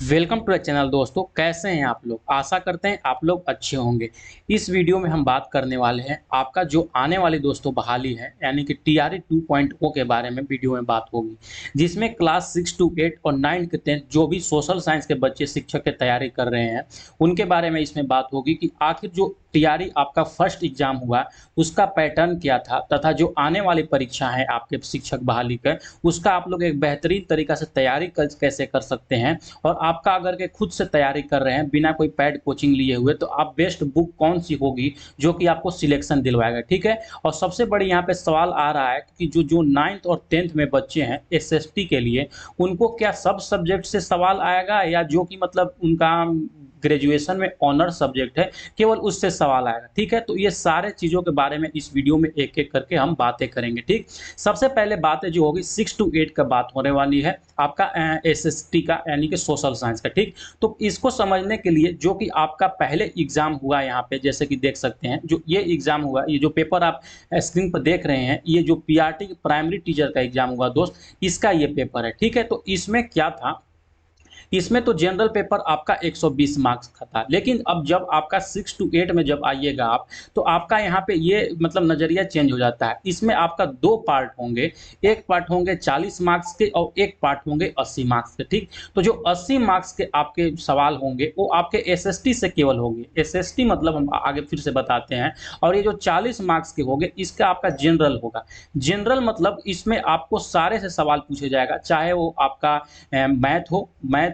Welcome to the channel दोस्तों। कैसे हैं आप लोग? आशा करते हैं आप लोग अच्छे होंगे। इस वीडियो में हम बात करने वाले हैं आपका जो आने वाली दोस्तों बहाली है यानी कि टीआरई 2.0 के बारे में वीडियो में बात होगी, जिसमें क्लास 6 टू 8 और 9 के 10 जो भी सोशल साइंस के बच्चे शिक्षक की तैयारी कर रहे हैं उनके बारे में इसमें बात होगी कि आखिर जो टीआरई आपका फर्स्ट एग्जाम हुआ उसका पैटर्न क्या था तथा जो आने वाली परीक्षा है आपके शिक्षक बहाली का उसका आप लोग एक बेहतरीन तरीका से तैयारी कैसे कर सकते हैं। और आपका अगर के खुद से तैयारी कर रहे हैं बिना कोई पेड कोचिंग लिए हुए तो आप बेस्ट बुक कौन सी होगी जो कि आपको सिलेक्शन दिलवाएगा, ठीक है। और सबसे बड़ी यहाँ पे सवाल आ रहा है कि जो 9th और 10th में बच्चे हैं एसएसटी के लिए उनको क्या सब सब्जेक्ट से सवाल आएगा या जो कि मतलब उनका ग्रेजुएशन में ऑनर सब्जेक्ट है केवल उससे सवाल आएगा, ठीक है। तो ये सारे चीज़ों के बारे में इस वीडियो में एक एक करके हम बातें करेंगे, ठीक। सबसे पहले बातें जो होगी 6 टू 8 का बात होने वाली है आपका एसएसटी का यानी कि सोशल साइंस का, ठीक। तो इसको समझने के लिए जो कि आपका पहले एग्जाम हुआ यहाँ पे जैसे कि देख सकते हैं जो ये एग्जाम हुआ, ये जो पेपर आप स्क्रीन पर देख रहे हैं ये जो पीआरटी प्राइमरी टीचर का एग्जाम हुआ दोस्त, इसका ये पेपर है, ठीक है। तो इसमें क्या था, इसमें तो जनरल पेपर आपका 120 मार्क्स का था, लेकिन अब जब आपका 6 टू 8 में जब आइएगा आप तो आपका यहाँ पे ये मतलब नज़रिया चेंज हो जाता है। इसमें आपका 2 पार्ट होंगे, एक पार्ट होंगे 40 मार्क्स के और एक पार्ट होंगे 80 मार्क्स के, ठीक। तो जो 80 मार्क्स के आपके सवाल होंगे वो आपके एसएसटी से केवल होंगे। एसएसटी मतलब हम आगे फिर से बताते हैं। और ये जो 40 मार्क्स के होंगे इसका आपका जनरल होगा। जनरल मतलब इसमें आपको सारे से सवाल पूछे जाएगा, चाहे वो आपका मैथ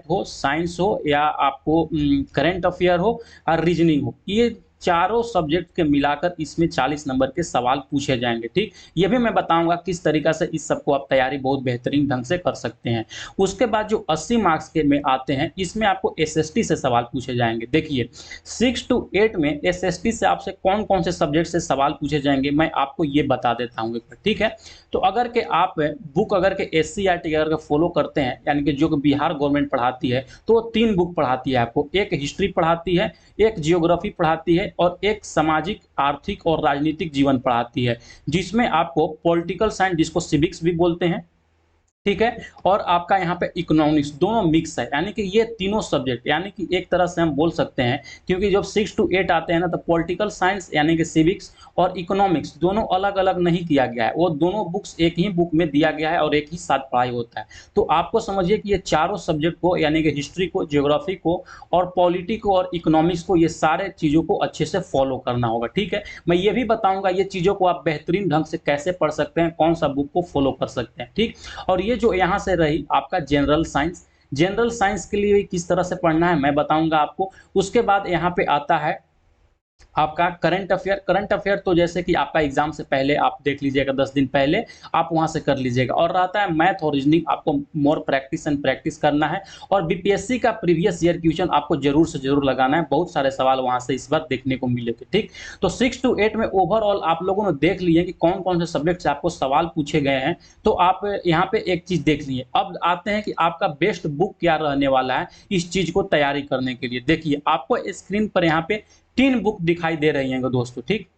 हो, साइंस हो या आपको करंट अफेयर हो और रीजनिंग हो, ये चारों सब्जेक्ट के मिलाकर इसमें 40 नंबर के सवाल पूछे जाएंगे, ठीक। ये भी मैं बताऊंगा किस तरीका से इस सबको आप तैयारी बहुत बेहतरीन ढंग से कर सकते हैं। उसके बाद जो 80 मार्क्स के में आते हैं इसमें आपको एसएसटी से सवाल पूछे जाएंगे। देखिए 6 टू 8 में एसएसटी से आपसे कौन कौन से सब्जेक्ट से सवाल पूछे जाएंगे मैं आपको ये बता देता हूँ, ठीक है। तो अगर के आप बुक अगर के एससीईआरटी अगर के फॉलो करते हैं यानी कि जो बिहार गवर्नमेंट पढ़ाती है तो वो 3 बुक पढ़ाती है आपको, एक हिस्ट्री पढ़ाती है, एक जियोग्राफी पढ़ाती है और एक सामाजिक आर्थिक और राजनीतिक जीवन पढ़ाती है, जिसमें आपको पॉलिटिकल साइंस जिसको सिविक्स भी बोलते हैं, ठीक है। और आपका यहाँ पे इकोनॉमिक्स दोनों मिक्स है यानी कि ये तीनों सब्जेक्ट यानी कि एक तरह से हम बोल सकते हैं क्योंकि जब 6 टू 8 आते हैं ना तो पॉलिटिकल साइंस यानी कि सिविक्स और इकोनॉमिक्स दोनों अलग अलग नहीं किया गया है, वो दोनों बुक्स एक ही बुक में दिया गया है और एक ही साथ पढ़ाई होता है। तो आपको समझिए कि ये चारों सब्जेक्ट को यानी कि हिस्ट्री को, ज्योग्राफी को और पॉलिटी को और इकोनॉमिक्स को ये सारे चीज़ों को अच्छे से फॉलो करना होगा, ठीक है। मैं ये भी बताऊंगा ये चीज़ों को आप बेहतरीन ढंग से कैसे पढ़ सकते हैं, कौन सा बुक को फॉलो कर सकते हैं, ठीक। और ये जो यहाँ से रही आपका जनरल साइंस, जनरल साइंस के लिए किस तरह से पढ़ना है मैं बताऊंगा आपको। उसके बाद यहाँ पे आता है आपका करंट अफेयर। करंट अफेयर तो जैसे कि आपका एग्जाम से पहले आप देख लीजिएगा, 10 दिन पहले आप वहां से कर लीजिएगा। और रहता है मैथ और रीजनिंग, आपको मोर प्रैक्टिस एंड प्रैक्टिस करना है। और बीपीएससी का प्रीवियस ईयर क्वेश्चन आपको जरूर से जरूर लगाना है, बहुत सारे सवाल वहां से इस बार देखने को मिलेंगे, ठीक। तो 6 टू 8 में ओवरऑल आप लोगों ने देख लिए कि कौन कौन से सब्जेक्ट से आपको सवाल पूछे गए हैं। तो आप यहाँ पे एक चीज देख लिए, अब आते हैं कि आपका बेस्ट बुक क्या रहने वाला है इस चीज को तैयारी करने के लिए। देखिए आपको स्क्रीन पर यहाँ पे 3 बुक दिखाई दे रही हैं दोस्तों, ठीक।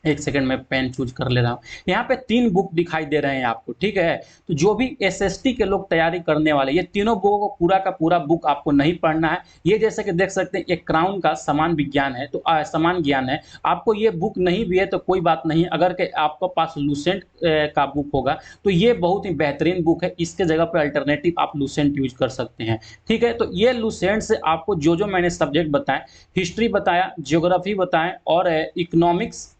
एक सेकंड में पेन चूज कर ले रहा हूँ। यहाँ पे 3 बुक दिखाई दे रहे हैं आपको, ठीक है। तो जो भी एसएसटी के लोग तैयारी करने वाले ये तीनों बुकों को पूरा का पूरा बुक आपको नहीं पढ़ना है। ये जैसे कि देख सकते हैं एक क्राउन का समान विज्ञान है, तो समान ज्ञान है, आपको ये बुक नहीं भी है तो कोई बात नहीं, अगर के आपके पास लूसेंट का बुक होगा तो ये बहुत ही बेहतरीन बुक है। इसके जगह पर अल्टरनेटिव आप लूसेंट यूज कर सकते हैं, ठीक है। तो ये लूसेंट से आपको जो जो मैंने सब्जेक्ट बताए, हिस्ट्री बताया, ज्योग्राफी बताएं और इकोनॉमिक्स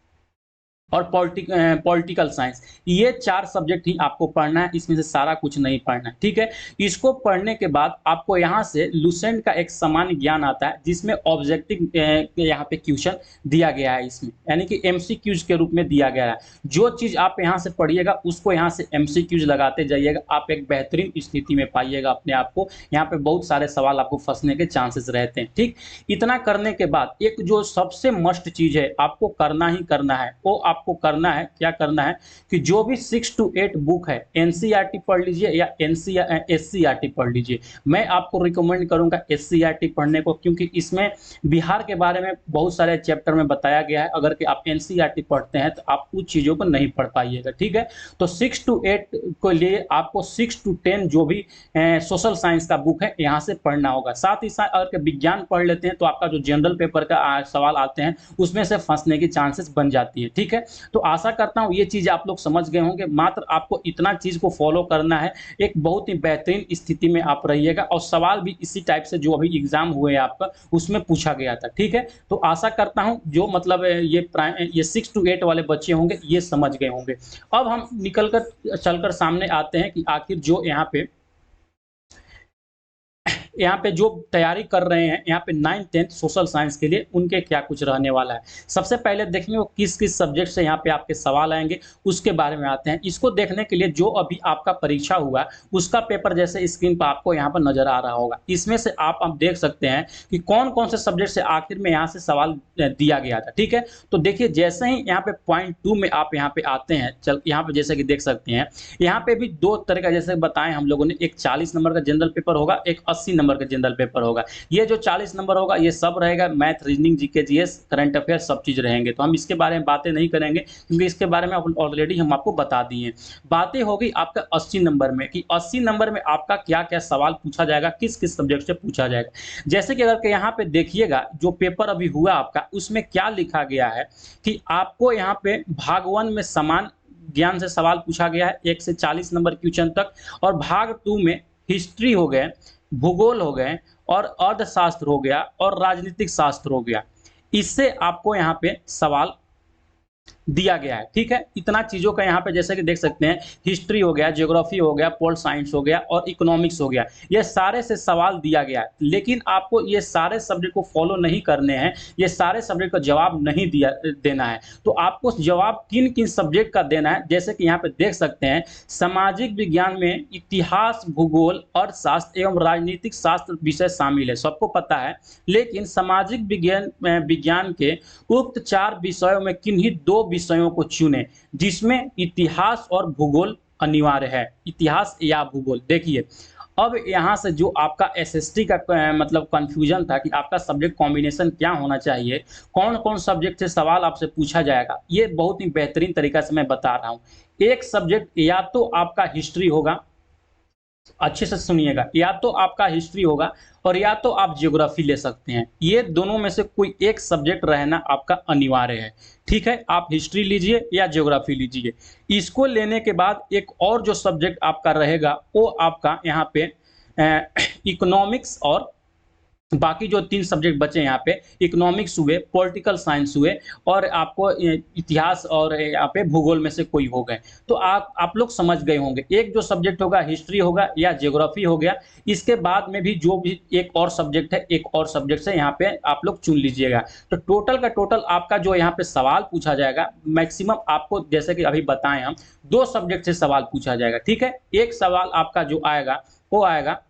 और पॉलिटिकल साइंस, ये 4 सब्जेक्ट ही आपको पढ़ना है, इसमें से सारा कुछ नहीं पढ़ना है, ठीक है। इसको पढ़ने के बाद आपको यहाँ से लूसेंट का एक सामान्य ज्ञान आता है जिसमें ऑब्जेक्टिव यहाँ पे क्वेश्चन दिया गया है, इसमें यानी कि एमसीक्यूज के रूप में दिया गया है। जो चीज़ आप यहाँ से पढ़िएगा उसको यहाँ से एमसीक्यूज लगाते जाइएगा, आप एक बेहतरीन स्थिति में पाइएगा अपने आप को। यहाँ पे बहुत सारे सवाल आपको फंसने के चांसेस रहते हैं, ठीक। इतना करने के बाद एक जो सबसे मस्ट चीज़ है आपको करना ही करना है वो आप आपको करना है, क्या करना है कि जो भी 6 to 8 बुक है एनसीईआरटी पढ़ लीजिए या एससीईआरटी पढ़ लीजिए। मैं आपको रिकमेंड करूंगा एससीईआरटी पढ़ने को, क्योंकि इसमें बिहार के बारे में बहुत सारे चैप्टर में बताया गया है। अगर कि आप एनसीईआरटी पढ़ते हैं तो आप कुछ चीज़ों को नहीं पढ़ पाइएगा, ठीक है। तो 6 to 8 को लिए आपको 6 to 10 जो भी सोशल साइंस का बुक है यहाँ से पढ़ना होगा। साथ ही साथ अगर विज्ञान पढ़ लेते हैं तो आपका जो जनरल पेपर का सवाल आते हैं उसमें से फंसने की चांसेस बन जाती है, ठीक है। तो आशा करता हूँ ये चीज़ आप लोग समझ गए होंगे। मात्र आपको इतना चीज़ को फॉलो करना है, एक बहुत ही बेहतरीन स्थिति में आप रहिएगा। और सवाल भी इसी टाइप से जो अभी एग्जाम हुए आपका उसमें पूछा गया था, ठीक है। तो आशा करता हूँ जो मतलब ये 6 to 8 वाले बच्चे होंगे ये समझ गए होंगे। अब हम चलकर सामने आते हैं कि आखिर जो यहाँ पे जो तैयारी कर रहे हैं यहाँ पे 9th 10th सोशल साइंस के लिए, उनके क्या कुछ रहने वाला है। सबसे पहले देखेंगे वो किस किस सब्जेक्ट से यहाँ पे आपके सवाल आएंगे, उसके बारे में आते हैं। इसको देखने के लिए जो अभी आपका परीक्षा हुआ उसका पेपर जैसे स्क्रीन पर आपको यहाँ पर नजर आ रहा होगा, इसमें से आप देख सकते हैं कि कौन कौन से सब्जेक्ट से आखिर में यहाँ से सवाल दिया गया था, ठीक है। तो देखिए जैसे ही यहाँ पे पॉइंट 2 में आप यहाँ पे आते हैं, यहाँ पे जैसे कि देख सकते हैं यहाँ पे भी दो तरह का जैसे बताएं हम लोगों ने, एक 40 नंबर का जनरल पेपर होगा, एक 80 नंबर का जनरल पेपर होगा। ये जो 40 नंबर होगा ये सब रहेगा math, reasoning, GK, GS, current affair सब चीज रहेंगे। तो हम इसके बारे में बातें नहीं करेंगे क्योंकि इसके बारे में ऑलरेडी हम आपको बता दिए। बातें होगी आपका 80 नंबर में कि 80 नंबर में आपका क्या क्या सवाल पूछा जाएगा, किस किस सब्जेक्ट से पूछा जाएगा। जैसे कि अगर के यहाँ पे देखिएगा जो पेपर अभी हुआ आपका उसमें क्या लिखा गया है कि आपको यहाँ पे भाग 1 में समान ज्ञान से सवाल पूछा गया है 1 से 40 नंबर क्वेश्चन तक, और भाग 2 में हिस्ट्री हो गए, भूगोल हो गए, और अर्थशास्त्र हो गया, और राजनीतिक शास्त्र हो गया। इससे आपको यहाँ पे सवाल दिया गया है, ठीक है। इतना चीजों का यहाँ पे जैसे कि देख सकते हैं हिस्ट्री हो गया, ज्योग्राफी हो गया, पोल साइंस हो गया, और इकोनॉमिक्स हो गया। ये सारे से सवाल दिया गया है, लेकिन आपको ये सारे सब्जेक्ट को फॉलो नहीं करने हैं, ये सारे सब्जेक्ट का जवाब नहीं देना है। तो आपको जवाब किन किन सब्जेक्ट का देना है, जैसे कि यहाँ पे देख सकते हैं सामाजिक विज्ञान में इतिहास, भूगोल, अर्थशास्त्र एवं राजनीतिक शास्त्र विषय शामिल है, सबको पता है। लेकिन सामाजिक विज्ञान के उक्त 4 विषयों में किन्हीं 2 विषयों को चुने, जिसमें इतिहास और भूगोल अनिवार्य है। इतिहास या भूगोल। देखिए अब यहाँ से जो आपका एसएसटी का मतलब कंफ्यूजन था कि आपका सब्जेक्ट कॉम्बिनेशन क्या होना चाहिए, कौन कौन सब्जेक्ट से सवाल आपसे पूछा जाएगा, ये बहुत ही बेहतरीन तरीका से मैं बता रहा हूँ। एक सब्जेक्ट या तो आपका हिस्ट्री होगा, अच्छे से सुनिएगा, या तो आपका हिस्ट्री होगा और या तो आप ज्योग्राफी ले सकते हैं। ये दोनों में से कोई एक सब्जेक्ट रहना आपका अनिवार्य है, ठीक है। आप हिस्ट्री लीजिए या ज्योग्राफी लीजिए। इसको लेने के बाद एक और जो सब्जेक्ट आपका रहेगा वो आपका यहाँ पे इकोनॉमिक्स, और बाकी जो 3 सब्जेक्ट बचे यहाँ पे इकोनॉमिक्स हुए, पॉलिटिकल साइंस हुए, और आपको इतिहास और यहाँ पे भूगोल में से कोई हो गए। तो आप लोग समझ गए होंगे, एक जो सब्जेक्ट होगा हिस्ट्री होगा या ज्योग्राफी हो गया। इसके बाद में भी जो भी एक और सब्जेक्ट है, एक और सब्जेक्ट से यहाँ पे आप लोग चुन लीजिएगा। तो टोटल का टोटल आपका जो यहाँ पे सवाल पूछा जाएगा मैक्सिमम आपको, जैसे कि अभी बताएं हम, 2 सब्जेक्ट से सवाल पूछा जाएगा, ठीक है। एक सवाल आपका जो आएगा वो आएगा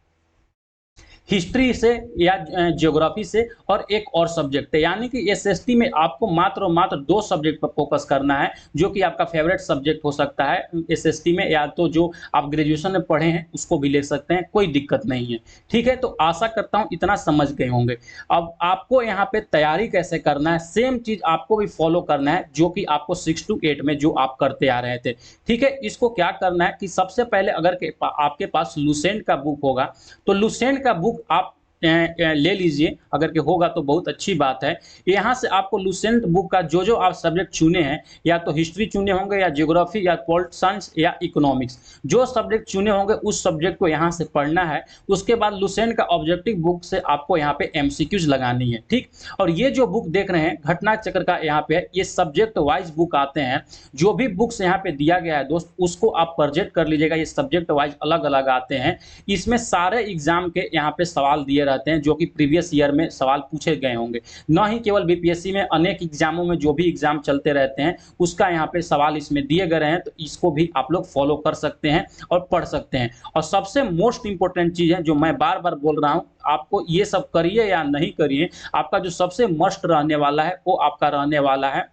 हिस्ट्री से या ज्योग्राफी से, और एक और सब्जेक्ट है। यानी कि एसएसटी में आपको मात्र और मात्र 2 सब्जेक्ट पर फोकस करना है, जो कि आपका फेवरेट सब्जेक्ट हो सकता है एसएसटी में, या तो जो आप ग्रेजुएशन में पढ़े हैं उसको भी ले सकते हैं, कोई दिक्कत नहीं है, ठीक है। तो आशा करता हूं इतना समझ गए होंगे। अब आपको यहाँ पे तैयारी कैसे करना है, सेम चीज आपको भी फॉलो करना है जो कि आपको 6 to 8 में जो आप करते आ रहे थे, ठीक है। इसको क्या करना है कि सबसे पहले अगर आपके पास लुसेंट का बुक होगा तो लुसेंट का बुक आप ले लीजिए, अगर के होगा तो बहुत अच्छी बात है। यहाँ से आपको लुसेंट बुक का जो जो आप सब्जेक्ट चुने हैं, या तो हिस्ट्री चुने होंगे या ज्योग्राफी या पॉलिटिकल साइंस या इकोनॉमिक्स, जो सब्जेक्ट चुने होंगे उस सब्जेक्ट को यहाँ से पढ़ना है। उसके बाद लुसेंट का ऑब्जेक्टिव बुक से आपको यहाँ पे एमसीक्यूज लगानी है, ठीक। और ये जो बुक देख रहे हैं घटना चक्र का यहाँ पे है, ये सब्जेक्ट वाइज बुक आते हैं। जो भी बुक्स यहाँ पे दिया गया है दोस्त उसको आप परचेज कर लीजिएगा, ये सब्जेक्ट वाइज अलग अलग आते हैं। इसमें सारे एग्जाम के यहाँ पे सवाल दिए रहते हैं जो कि प्रीवियस ईयर में सवाल पूछे गए होंगे, न ही केवल बीपीएससी में, अनेक एग्जामों में जो भी एग्जाम चलते रहते हैं उसका यहाँ पे सवाल इसमें दिए गए हैं। तो इसको भी आप लोग फॉलो कर सकते हैं और पढ़ सकते हैं। और सबसे मोस्ट इंपॉर्टेंट चीज है जो मैं बार बार बोल रहा हूँ, आपको ये सब करिए या नहीं करिए, आपका जो सबसे मस्ट रहने वाला है वो आपका रहने वाला है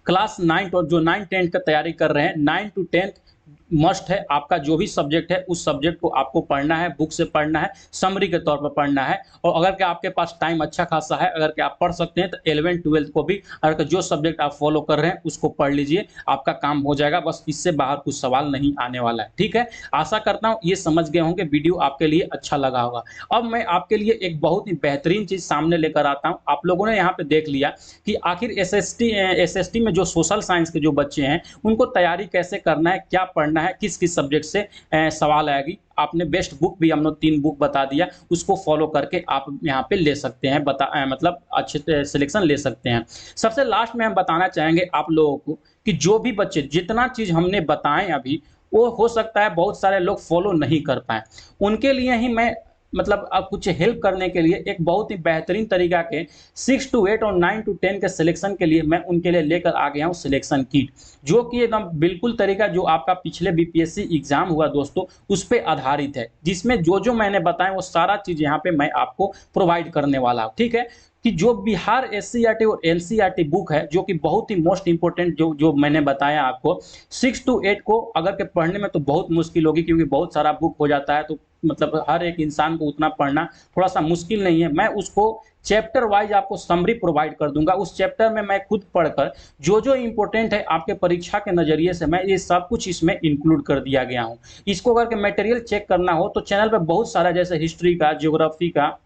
क्लास 9 और जो 9-10 का तैयारी कर रहे हैं, 9 टू 10 मस्ट है। आपका जो भी सब्जेक्ट है उस सब्जेक्ट को आपको पढ़ना है, बुक से पढ़ना है, समरी के तौर पर पढ़ना है। और अगर कि आपके पास टाइम अच्छा खासा है, अगर कि आप पढ़ सकते हैं तो 11th-12th को भी अगर कि जो सब्जेक्ट आप फॉलो कर रहे हैं उसको पढ़ लीजिए, आपका काम हो जाएगा। बस इससे बाहर कुछ सवाल नहीं आने वाला है, ठीक है। आशा करता हूँ ये समझ गए होंगे, वीडियो आपके लिए अच्छा लगा होगा। अब मैं आपके लिए एक बहुत ही बेहतरीन चीज़ सामने लेकर आता हूँ। आप लोगों ने यहाँ पे देख लिया कि आखिर एसएसटी में जो सोशल साइंस के जो बच्चे हैं उनको तैयारी कैसे करना है, क्या पढ़ना है, किस किस सब्जेक्ट से सवाल आएगी। आपने बेस्ट बुक भी हम लोग 3 बुक बता दिया, उसको फॉलो करके आप यहाँ पे ले सकते हैं, मतलब अच्छे सिलेक्शन ले सकते हैं। सबसे लास्ट में हम बताना चाहेंगे आप लोगों को कि जो भी बच्चे जितना चीज़ हमने बताएं अभी, वो हो सकता है बहुत सारे लोग फॉलो नहीं कर पाएँ। उनके लिए ही मैं मतलब कुछ हेल्प करने के लिए एक बहुत ही बेहतरीन तरीका के 6 टू 8 और 9 टू 10 के सिलेक्शन के लिए मैं उनके लिए लेकर आ गया हूँ सिलेक्शन किट, जो कि एकदम बिल्कुल तरीका जो आपका पिछले बीपीएससी एग्जाम हुआ दोस्तों उस पे आधारित है, जिसमें जो मैंने बताया वो सारा चीज़ यहाँ पे मैं आपको प्रोवाइड करने वाला हूँ, ठीक है। कि जो बिहार एससीईआरटी और एनसीईआरटी बुक है, जो कि बहुत ही मोस्ट इंपोर्टेंट जो मैंने बताया आपको, 6 टू 8 को अगर के पढ़ने में तो बहुत मुश्किल होगी, क्योंकि बहुत सारा बुक हो जाता है, तो मतलब हर एक इंसान को उतना पढ़ना थोड़ा-सा मुश्किल नहीं है। मैं उसको चैप्टर वाइज़ आपको समरी प्रोवाइड कर दूँगा। उस चैप्टर में मैं खुद पढ़कर जो इम्पोर्टेंट है आपके परीक्षा के नज़रिए से मैं ये सब कुछ इसमें इंक्लूड कर दिया गया हूँ। इसको अगर के मटेरियल चेक करना हो तो चैनल पे बहुत सारा जैसे हिस्ट्री का, ज्योग्राफी का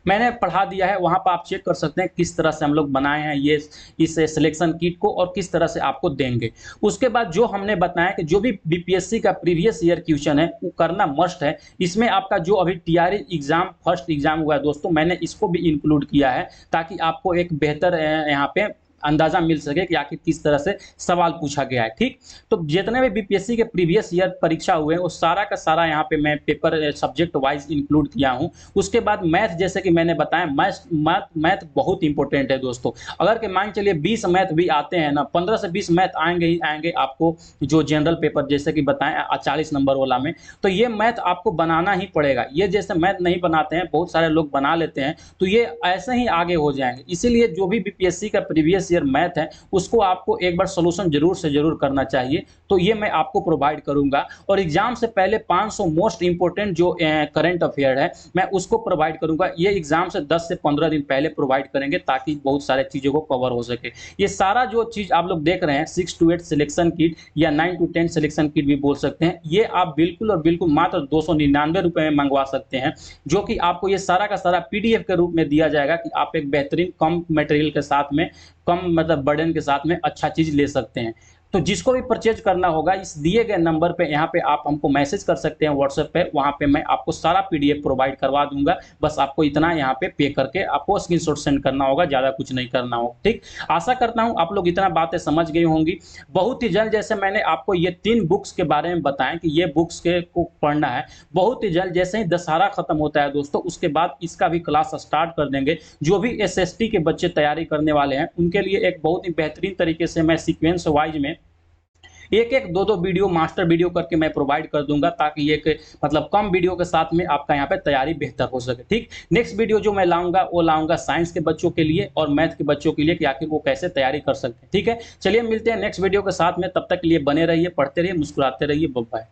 मैंने पढ़ा दिया है, वहाँ पर आप चेक कर सकते हैं किस तरह से हम लोग बनाए हैं ये इस सिलेक्शन किट को और किस तरह से आपको देंगे। उसके बाद जो हमने बताया कि जो भी बीपीएससी का प्रीवियस ईयर क्वेश्चन है वो करना मस्ट है। इसमें आपका जो अभी टीआरई एग्जाम फर्स्ट एग्जाम हुआ है दोस्तों, मैंने इसको भी इंक्लूड किया है ताकि आपको एक बेहतर यहाँ पे अंदाजा मिल सके कि आखिर किस तरह से सवाल पूछा गया है, ठीक। तो जितने भी बीपीएससी के प्रीवियस ईयर परीक्षा हुए हैं वो सारा का सारा यहाँ पे मैं पेपर सब्जेक्ट वाइज इंक्लूड किया हूँ। उसके बाद मैथ, जैसे कि मैंने बताया, मैथ बहुत इंपॉर्टेंट है दोस्तों। अगर के मान चलिए 20 मैथ भी आते हैं ना, 15 से 20 मैथ आएंगे ही आएंगे आपको, जो जनरल पेपर जैसे कि बताएं 40 नंबर वाला में, तो ये मैथ आपको बनाना ही पड़ेगा। ये जैसे मैथ नहीं बनाते हैं, बहुत सारे लोग बना लेते हैं, तो ये ऐसे ही आगे हो जाएंगे। इसीलिए जो भी बीपीएससी का प्रीवियस ईयर मैथ है उसको आपको एक बार सॉल्यूशन जरूर से जरूर करना चाहिए। तो ये मैं आपको प्रोवाइड करूंगा। और एग्जाम से पहले 500 मोस्ट इंपोर्टेंट जो करंट अफेयर है मैं उसको प्रोवाइड करूंगा। ये एग्जाम से 10 से 15 दिन पहले प्रोवाइड करेंगे ताकि बहुत सारे चीज़ों को कवर हो सके। ये सारा जो चीज़ आप लोग देख रहे हैं 6 टू 8 सिलेक्शन किट या 9 टू 10 सिलेक्शन किट भी बोल सकते हैं, ये आप बिल्कुल और बिल्कुल मात्र 299 रुपये में मंगवा सकते हैं, जो कि आपको ये सारा का सारा पीडीएफ के रूप में दिया जाएगा कि आप एक बेहतरीन कम मटेरियल के साथ में, कम मतलब बर्डन के साथ में अच्छा चीज़ ले सकते हैं। तो जिसको भी परचेज करना होगा इस दिए गए नंबर पे यहाँ पे आप हमको मैसेज कर सकते हैं व्हाट्सएप पे, वहाँ पे मैं आपको सारा पीडीएफ प्रोवाइड करवा दूंगा। बस आपको इतना यहाँ पे पे करके आपको स्क्रीनशॉट सेंड करना होगा, ज़्यादा कुछ नहीं करना होगा, ठीक। आशा करता हूँ आप लोग इतना बातें समझ गई होंगी। बहुत ही जल्द, जैसे मैंने आपको ये 3 बुक्स के बारे में बताया कि ये बुक्स के को पढ़ना है, बहुत ही जल्द जैसे ही दशहरा खत्म होता है दोस्तों उसके बाद इसका भी क्लास स्टार्ट कर देंगे। जो भी एसएसटी के बच्चे तैयारी करने वाले हैं उनके लिए एक बहुत ही बेहतरीन तरीके से मैं सीक्वेंस वाइज में एक-एक, 2-2 वीडियो मास्टर वीडियो करके मैं प्रोवाइड कर दूंगा, ताकि एक मतलब कम वीडियो के साथ में आपका यहाँ पे तैयारी बेहतर हो सके, ठीक। नेक्स्ट वीडियो जो मैं लाऊंगा वो लाऊंगा साइंस के बच्चों के लिए और मैथ के बच्चों के लिए कि आखिर वो कैसे तैयारी कर सकते हैं, ठीक है। चलिए मिलते हैं नेक्स्ट वीडियो के साथ में, तब तक के लिए बने रहिए, पढ़ते रहिए, मुस्कुराते रहिए, बाय बाय।